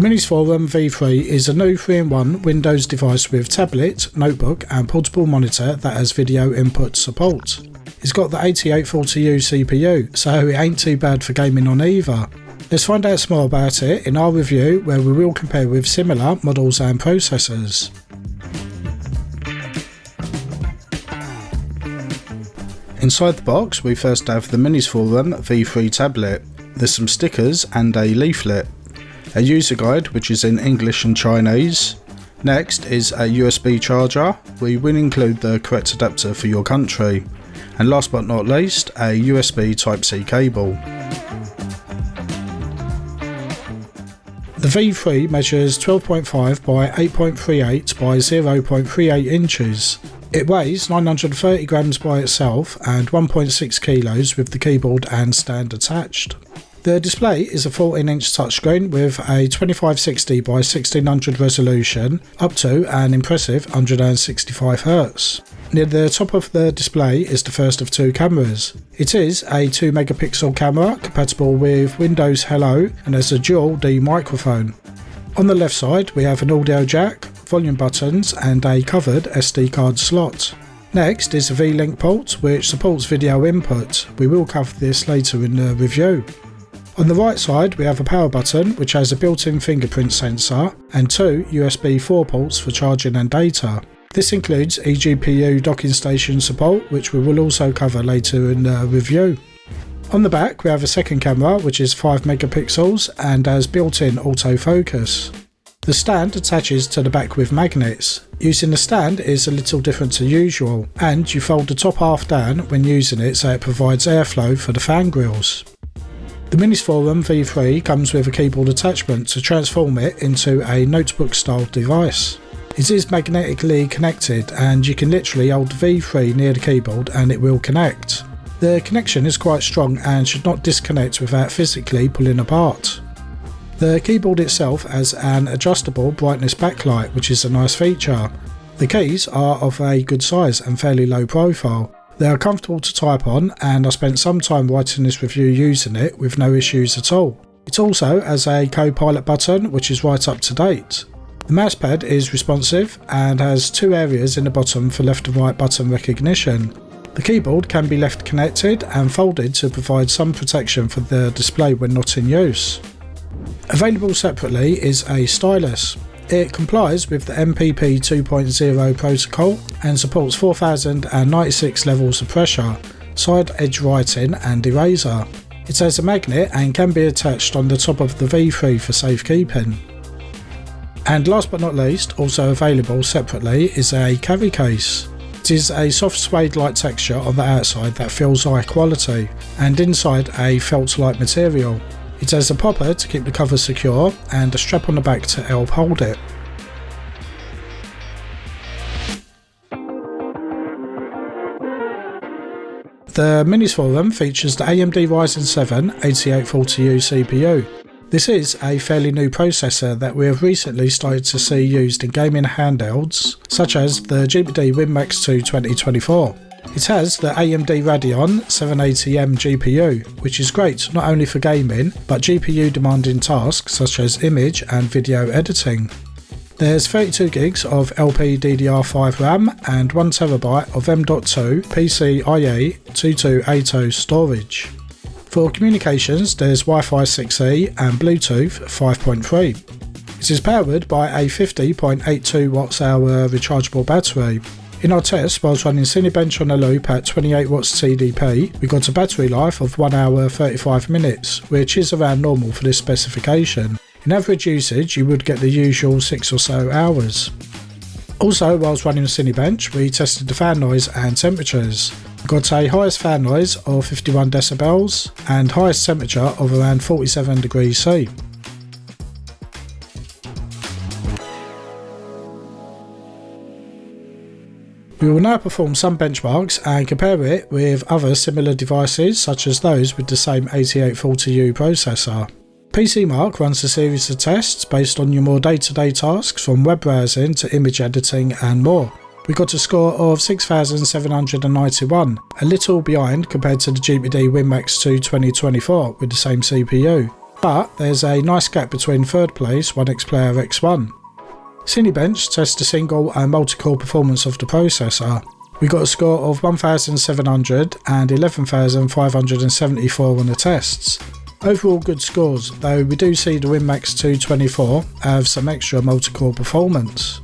The Minisforum V3 is a new 3-in-1 Windows device with tablet, notebook and portable monitor that has video input support. It's got the 8840U CPU, so it ain't too bad for gaming on either. Let's find out some more about it in our review, where we will compare with similar models and processors. Inside the box we first have the Minisforum V3 tablet. There's some stickers and a leaflet. A user guide which is in English and Chinese. Next is a USB charger. We will include the correct adapter for your country. And last but not least, a USB Type-C cable. The V3 measures 12.5 by 8.38 by 0.38 inches. It weighs 930 grams by itself and 1.6 kilos with the keyboard and stand attached. The display is a 14-inch touchscreen with a 2560 by 1600 resolution up to an impressive 165 Hz. Near the top of the display is the first of two cameras. It is a 2 megapixel camera compatible with Windows Hello and has a dual D microphone. On the left side we have an audio jack, volume buttons and a covered SD card slot. Next is a V-Link port which supports video input. We will cover this later in the review. On the right side we have a power button which has a built-in fingerprint sensor and two USB 4 ports for charging and data. This includes eGPU docking station support, which we will also cover later in the review. On the back we have a second camera which is 5 megapixels and has built-in autofocus. The stand attaches to the back with magnets. Using the stand is a little different to usual, and you fold the top half down when using it so it provides airflow for the fan grills. The Minisforum V3 comes with a keyboard attachment to transform it into a notebook style device. It is magnetically connected and you can literally hold the V3 near the keyboard and it will connect. The connection is quite strong and should not disconnect without physically pulling apart. The keyboard itself has an adjustable brightness backlight, which is a nice feature. The keys are of a good size and fairly low profile. They are comfortable to type on and I spent some time writing this review using it with no issues at all. It also has a co-pilot button which is right up to date. The mousepad is responsive and has two areas in the bottom for left and right button recognition. The keyboard can be left connected and folded to provide some protection for the display when not in use. Available separately is a stylus. It complies with the MPP 2.0 protocol and supports 4096 levels of pressure, side edge writing and eraser. It has a magnet and can be attached on the top of the V3 for safekeeping. And last but not least, also available separately is a carry case. It is a soft suede-like texture on the outside that feels high quality, and inside a felt-like material. It has a popper to keep the cover secure and a strap on the back to help hold it. The Minisforum features the AMD Ryzen 7 8840U CPU. This is a fairly new processor that we have recently started to see used in gaming handhelds such as the GPD WinMax 2 2024. It has the AMD Radeon 780M GPU, which is great not only for gaming but GPU demanding tasks such as image and video editing. There's 32 gigs of LPDDR5 RAM and 1TB of M.2 PCIe 2280 storage. For communications there's Wi-Fi 6E and Bluetooth 5.3. It is powered by a 50.82 Wh rechargeable battery. In our test, whilst running Cinebench on a loop at 28 watts TDP, we got a battery life of 1 hour 35 minutes, which is around normal for this specification. In average usage, you would get the usual 6 or so hours. Also, whilst running Cinebench, we tested the fan noise and temperatures. We got a highest fan noise of 51 decibels and highest temperature of around 47 degrees C. We will now perform some benchmarks and compare it with other similar devices such as those with the same 8840U processor. PCMark runs a series of tests based on your more day-to-day tasks from web browsing to image editing and more. We got a score of 6,791, a little behind compared to the GPD WinMax 2 2024 with the same CPU. but there's a nice gap between third place NVIDIA Player X1. Cinebench tests the single and multi-core performance of the processor. We got a score of 1,700 and 11,574 on the tests. Overall good scores, though we do see the WinMax 224 have some extra multi-core performance.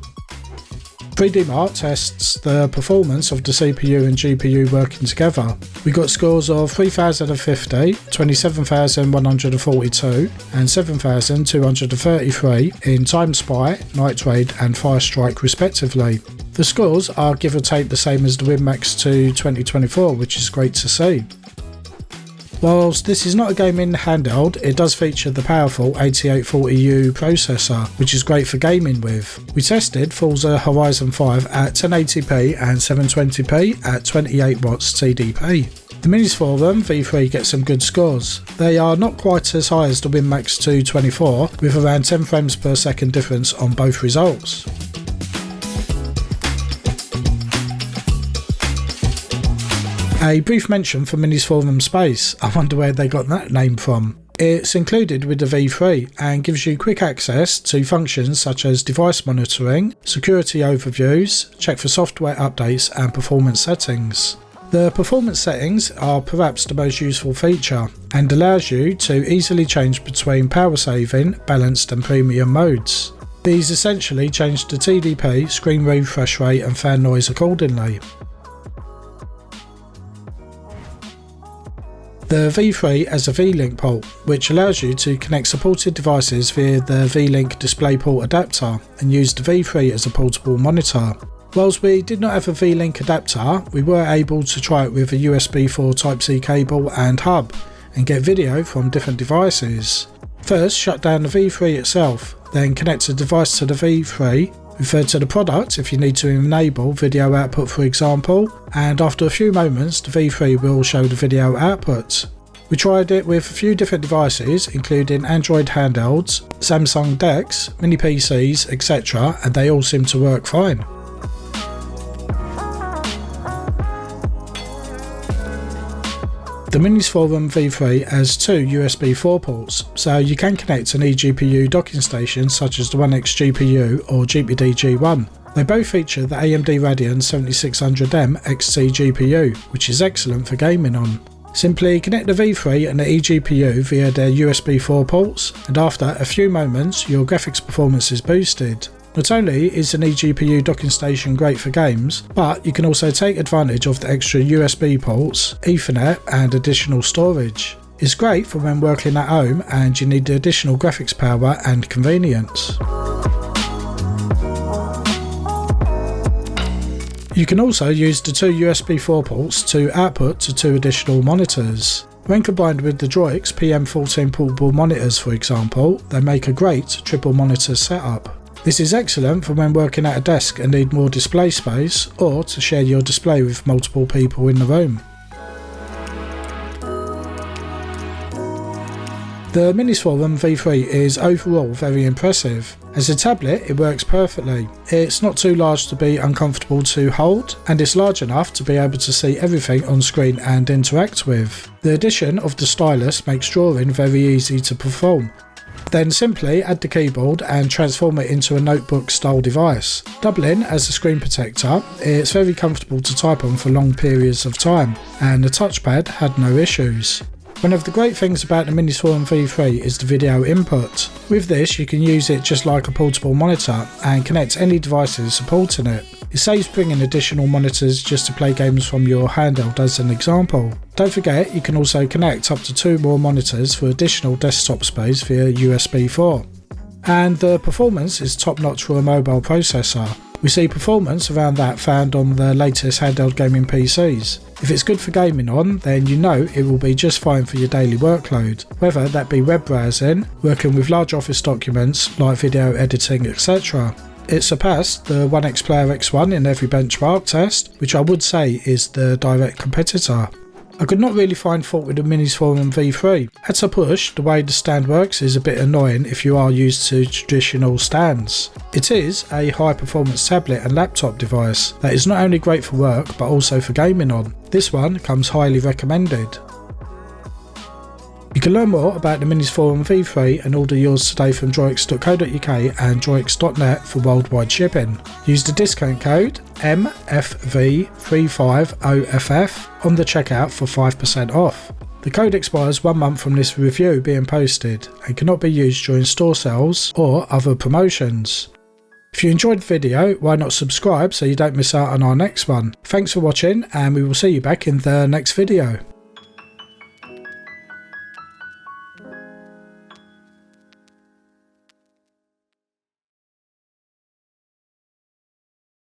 3D Mark tests the performance of the CPU and GPU working together. We got scores of 3,050, 27,142 and 7,233 in Time Spy, Night Raid and Firestrike respectively. The scores are give or take the same as the WinMax 2 2024, which is great to see. Whilst this is not a gaming handheld, it does feature the powerful 8840U processor, which is great for gaming with. We tested Forza Horizon 5 at 1080p and 720p at 28 watts TDP. The Minisforum V3 gets some good scores. They are not quite as high as the WinMax 224, with around 10 frames per second difference on both results. A brief mention for Minisforum Space. I wonder where they got that name from. It's included with the V3 and gives you quick access to functions such as device monitoring, security overviews, check for software updates and performance settings. The performance settings are perhaps the most useful feature and allows you to easily change between power saving, balanced and premium modes. These essentially change the TDP, screen refresh rate and fan noise accordingly. The V3 has a V-Link port, which allows you to connect supported devices via the V-Link DisplayPort adapter and use the V3 as a portable monitor. Whilst we did not have a V-Link adapter, we were able to try it with a USB 4 Type-C cable and hub and get video from different devices. First, shut down the V3 itself, then connect a device to the V3, refer to the product if you need to enable video output for example, and after a few moments the V3 will show the video output. We tried it with a few different devices including Android handhelds, Samsung DeX, mini PCs, etc, and they all seem to work fine. The Minisforum V3 has two USB 4 ports, so you can connect an eGPU docking station such as the DroiX GPU or GPD-G1. They both feature the AMD Radeon 7600M XT GPU, which is excellent for gaming on. Simply connect the V3 and the eGPU via their USB 4 ports, and after a few moments your graphics performance is boosted. Not only is an eGPU docking station great for games, but you can also take advantage of the extra USB ports, Ethernet and additional storage. It's great for when working at home and you need the additional graphics power and convenience. You can also use the two USB 4 ports to output to two additional monitors. When combined with the DroiX PM14 portable monitors for example, they make a great triple monitor setup. This is excellent for when working at a desk and need more display space, or to share your display with multiple people in the room. The Minisforum V3 is overall very impressive. As a tablet it works perfectly. It's not too large to be uncomfortable to hold, and it's large enough to be able to see everything on screen and interact with. The addition of the stylus makes drawing very easy to perform. Then simply add the keyboard and transform it into a notebook style device. Doubling as a screen protector, it's very comfortable to type on for long periods of time, and the touchpad had no issues. One of the great things about the Minisforum V3 is the video input. With this you can use it just like a portable monitor and connect any devices supporting it. It saves bringing additional monitors just to play games from your handheld as an example. Don't forget you can also connect up to 2 more monitors for additional desktop space via USB 4. And the performance is top notch for a mobile processor. We see performance around that found on the latest handheld gaming PCs. If it's good for gaming on, then you know it will be just fine for your daily workload, whether that be web browsing, working with large office documents like video editing, etc. It surpassed the NVIDIA Player X1 in every benchmark test, which I would say is the direct competitor. I could not really find fault with the Minisforum V3. At a push, the way the stand works is a bit annoying if you are used to traditional stands. It is a high performance tablet and laptop device that is not only great for work but also for gaming on. This one comes highly recommended. You can learn more about the Minisforum V3 and order yours today from DroiX.co.uk and DroiX.net for worldwide shipping. Use the discount code MFV350FF on the checkout for 5% off. The code expires 1 month from this review being posted and cannot be used during store sales or other promotions. If you enjoyed the video, why not subscribe so you don't miss out on our next one. Thanks for watching, and we will see you back in the next video.